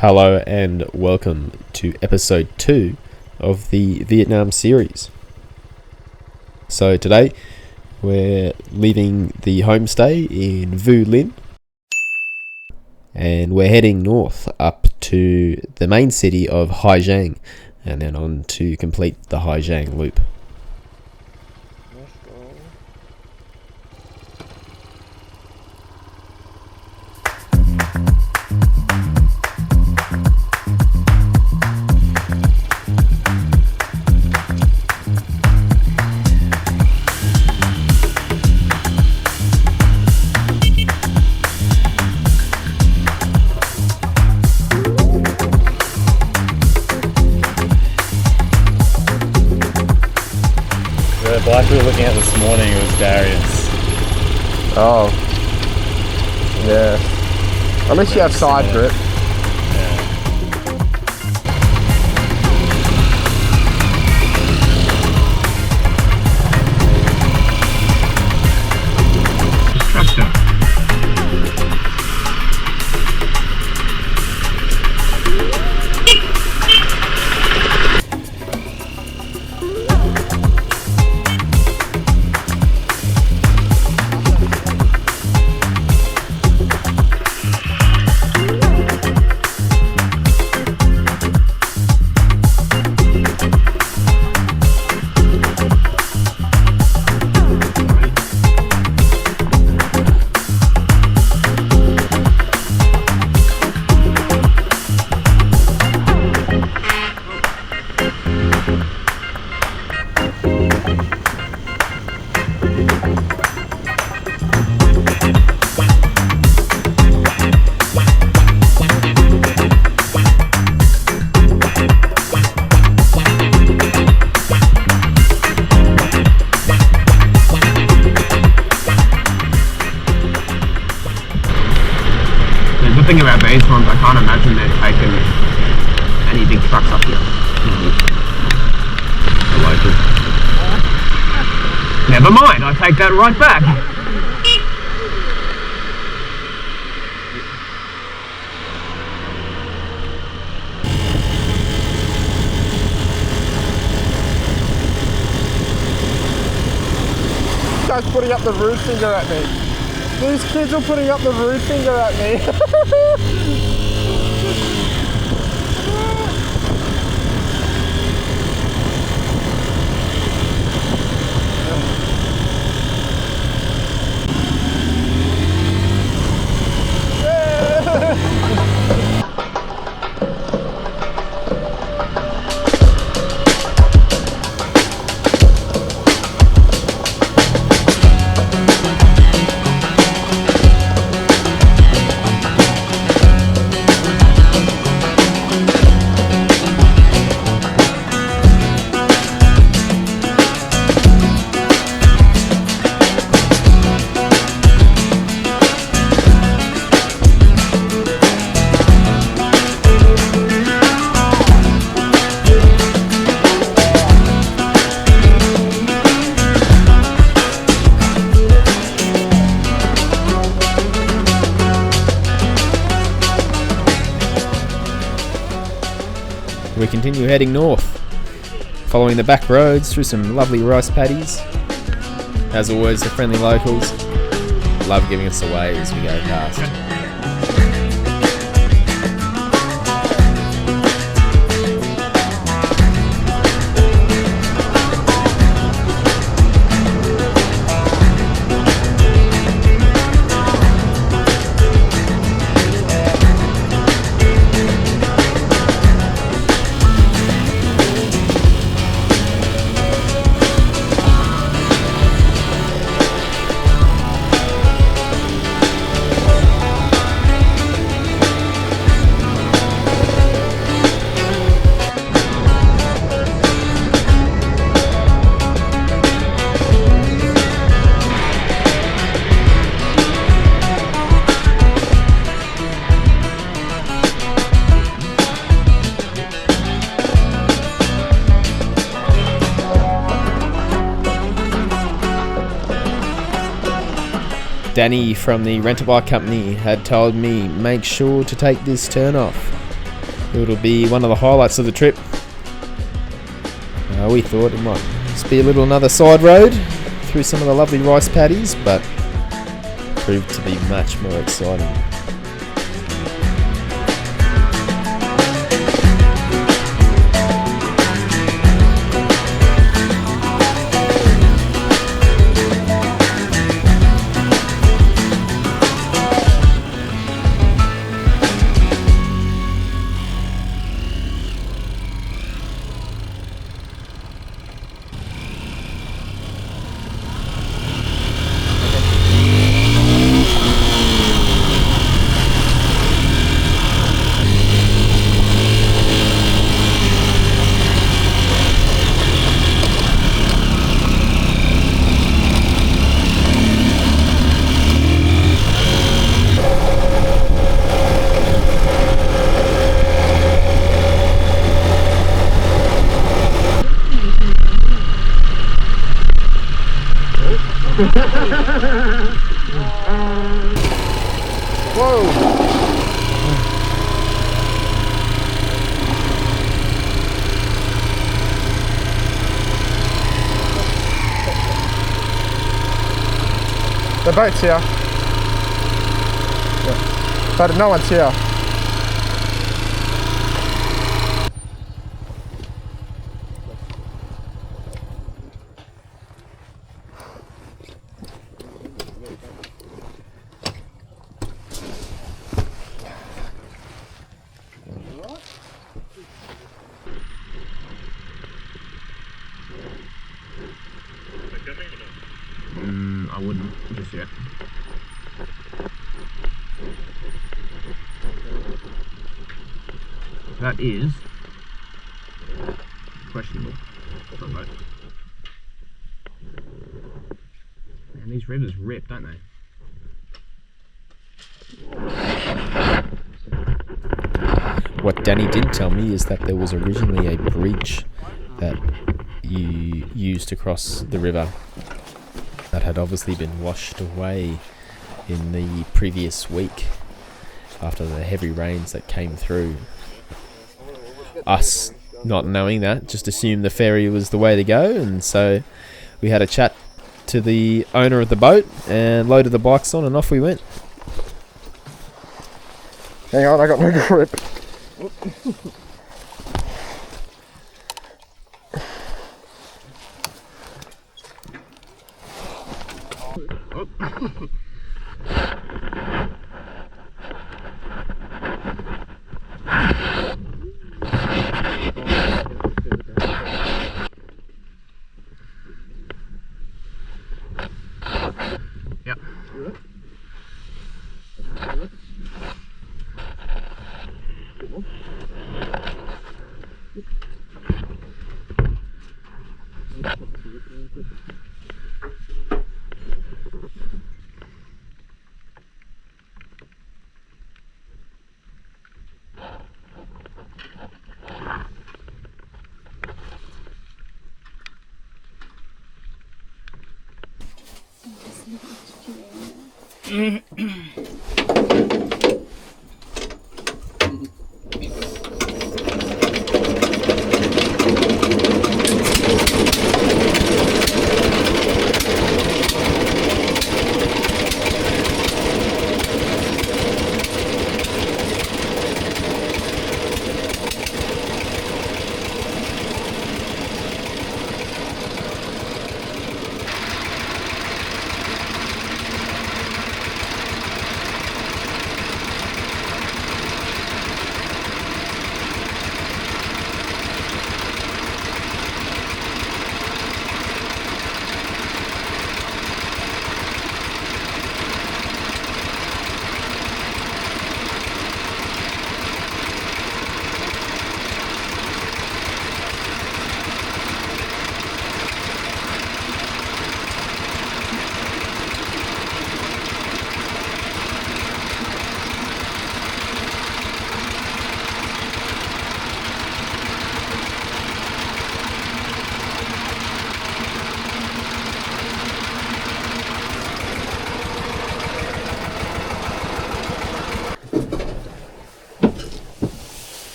Hello and welcome to episode 2 of the Vietnam series. So today we're leaving the homestay in Vu Linh and we're heading north up to the main city of Ha Giang and then on to complete the Ha Giang loop. The bike we were looking at this morning was Darius. Oh, yeah. Unless you have side grip. The thing about these ones, I can't imagine they're taking any big trucks up here. Never mind, I take that right back. This guy's putting up the rude finger at me. These kids are putting up the rude finger at me. We continue heading north, following the back roads through some lovely rice paddies. As always, the friendly locals love giving us away as we go past. Danny from the rental bike company had told me make sure to take this turn off It'll be one of the highlights of the trip. We thought it might just be a little another side road through some of the lovely rice paddies, but proved to be much more exciting. Whoa! The boat's here. Yeah. But no one's here. I wouldn't just yet. That is questionable for a boat. Man, these rivers rip, don't they? What Danny didn't tell me is that there was originally a bridge that you used to cross the river that had obviously been washed away in the previous week after the heavy rains that came through. Us not knowing that, just assumed the ferry was the way to go, and so we had a chat to the owner of the boat and loaded the bikes on and off we went. Hang on, I got no grip. Yep.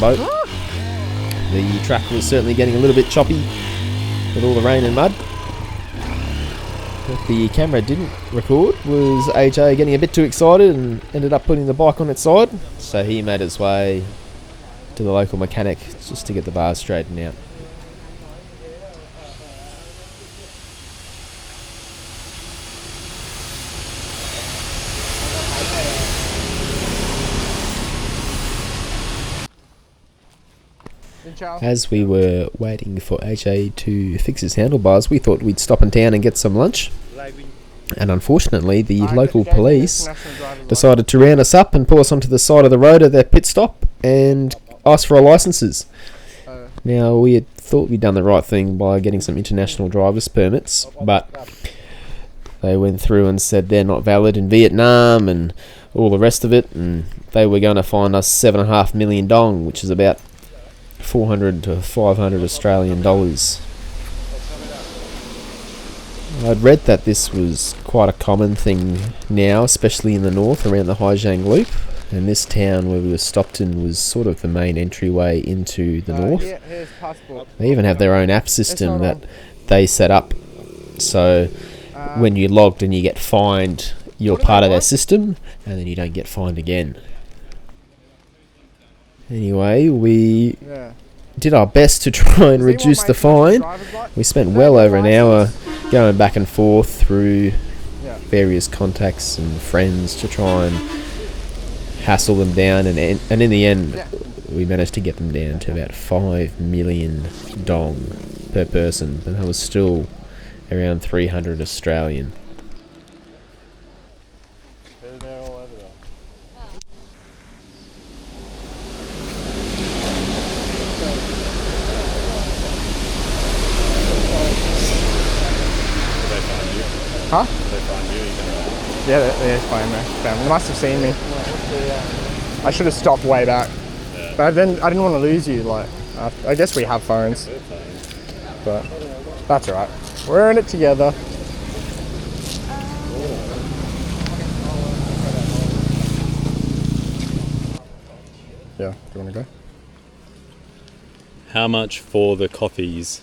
boat. The track was certainly getting a little bit choppy with all the rain and mud. What the camera didn't record was AJ getting a bit too excited and ended up putting the bike on its side. So he made his way to the local mechanic just to get the bars straightened out. As we were waiting for AJ to fix his handlebars, we thought we'd stop in town and get some lunch. And unfortunately, the local police decided to round us up and pull us onto the side of the road at their pit stop and ask for our licences. Now, we had thought we'd done the right thing by getting some international driver's permits, but they went through and said they're not valid in Vietnam and all the rest of it, and they were going to fine us 7.5 million dong, which is about 400 to 500 Australian dollars. I'd read that this was quite a common thing now, especially in the north around the Ha Giang loop, and this town where we were stopped in was sort of the main entryway into the north. They even have their own app system that they set up, so when you logged and you get fined, you're part of their system, and then you don't get fined again. Anyway, we did our best to try and reduce the fine. We spent well over an hour going back and forth through various contacts and friends to try and hassle them down, and in the end we managed to get them down to about 5 million dong per person, and that was still around 300 Australian. Huh? Yeah, they're fine, man. They must have seen me. I should have stopped way back. But I didn't want to lose you. Like, I guess we have phones. But that's alright. We're in it together. Yeah, do you want to go? How much for the coffees?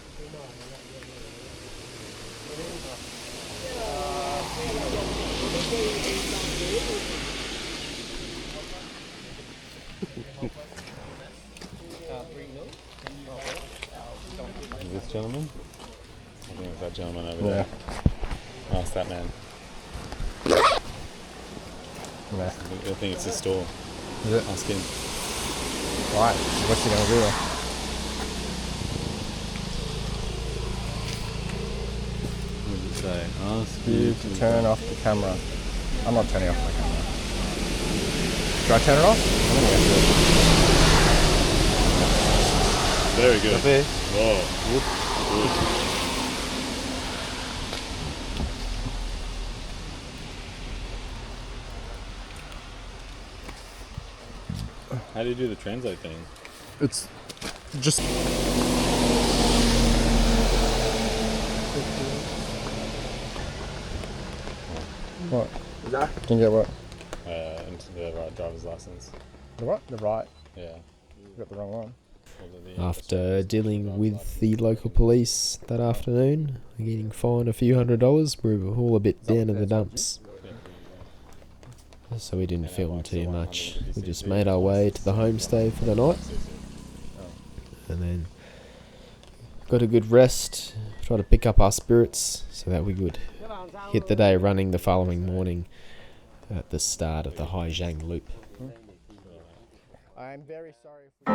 This gentleman? I think it's that gentleman over there. Ask that man. Yeah. I think it's his store. Is it? Ask him. Right, what's he going to do then? What did it say? Ask You to turn off the camera. I'm not turning off my camera. Should I turn it off? I think I should. Very good. Okay. Whoa. How do you do the translate thing? It's just... What? Can you get what? Into the right driver's license. The what? The right. Yeah. You got the wrong one. After dealing with the local police that afternoon, getting fined a few $100s, we were all a bit down in the dumps. So we didn't film too much. We just made our way to the homestay for the night. And then got a good rest, tried to pick up our spirits so that we could hit the day running the following morning at the start of the Ha Giang loop. I'm very sorry for...